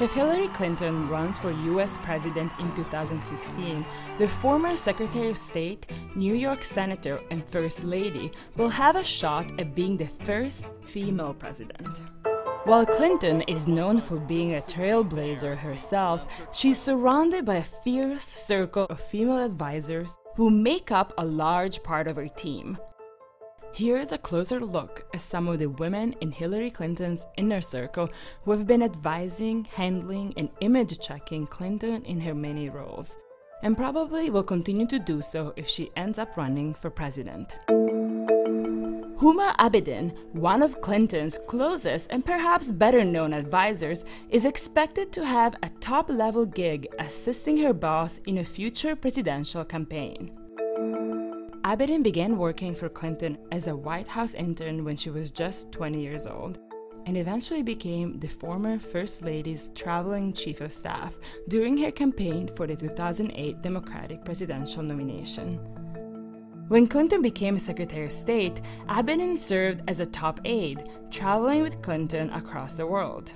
If Hillary Clinton runs for US President in 2016, the former Secretary of State, New York Senator, and First Lady will have a shot at being the first female president. While Clinton is known for being a trailblazer herself, she's surrounded by a fierce circle of female advisors who make up a large part of her team. Here's a closer look at some of the women in Hillary Clinton's inner circle who have been advising, handling, and image-checking Clinton in her many roles, and probably will continue to do so if she ends up running for president. Huma Abedin, one of Clinton's closest and perhaps better-known advisors, is expected to have a top-level gig assisting her boss in a future presidential campaign. Abedin began working for Clinton as a White House intern when she was just 20 years old, and eventually became the former First Lady's traveling chief of staff during her campaign for the 2008 Democratic presidential nomination. When Clinton became Secretary of State, Abedin served as a top aide, traveling with Clinton across the world.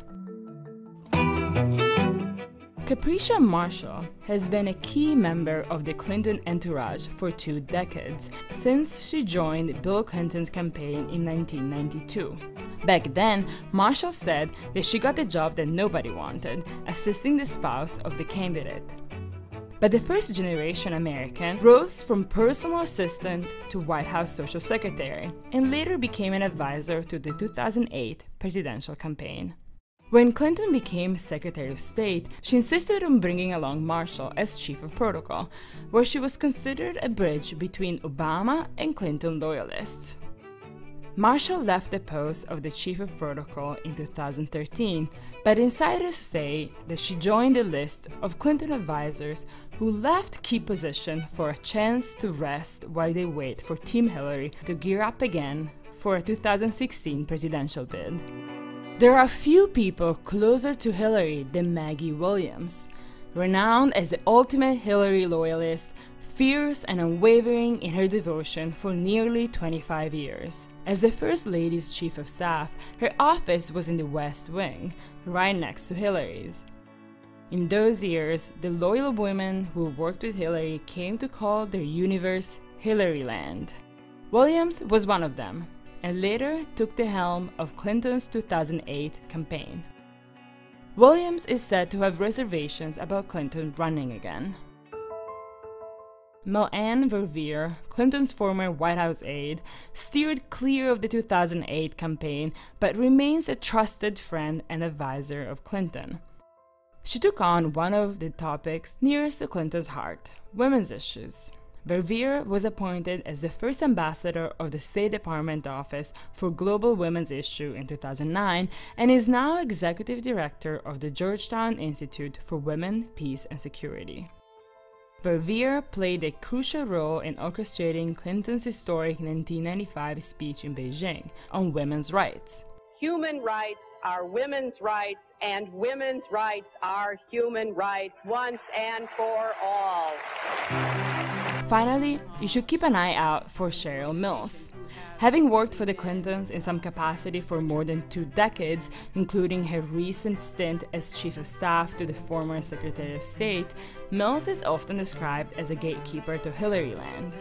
Capricia Marshall has been a key member of the Clinton entourage for 2 decades, since she joined Bill Clinton's campaign in 1992. Back then, Marshall said that she got the job that nobody wanted, assisting the spouse of the candidate. But the first-generation American rose from personal assistant to White House social secretary, and later became an advisor to the 2008 presidential campaign. When Clinton became Secretary of State, she insisted on bringing along Marshall as Chief of Protocol, where she was considered a bridge between Obama and Clinton loyalists. Marshall left the post of the Chief of Protocol in 2013, but insiders say that she joined the list of Clinton advisors who left key positions for a chance to rest while they wait for Team Hillary to gear up again for a 2016 presidential bid. There are few people closer to Hillary than Maggie Williams. Renowned as the ultimate Hillary loyalist, fierce and unwavering in her devotion for nearly 25 years. As the First Lady's Chief of Staff, her office was in the West Wing, right next to Hillary's. In those years, the loyal women who worked with Hillary came to call their universe Hillaryland. Williams was one of them, and later took the helm of Clinton's 2008 campaign. Williams is said to have reservations about Clinton running again. Melanie Verveer, Clinton's former White House aide, steered clear of the 2008 campaign but remains a trusted friend and advisor of Clinton. She took on one of the topics nearest to Clinton's heart, women's issues. Verveer was appointed as the first ambassador of the State Department Office for Global Women's Issue in 2009 and is now executive director of the Georgetown Institute for Women, Peace and Security. Verveer played a crucial role in orchestrating Clinton's historic 1995 speech in Beijing on women's rights. Human rights are women's rights, and women's rights are human rights once and for all. Finally, you should keep an eye out for Cheryl Mills. Having worked for the Clintons in some capacity for more than 2 decades, including her recent stint as Chief of Staff to the former Secretary of State, Mills is often described as a gatekeeper to Hillaryland.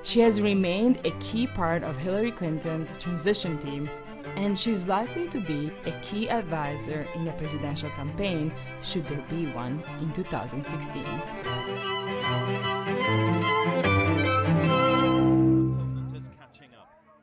She has remained a key part of Hillary Clinton's transition team, and she's likely to be a key advisor in the presidential campaign, should there be one in 2016.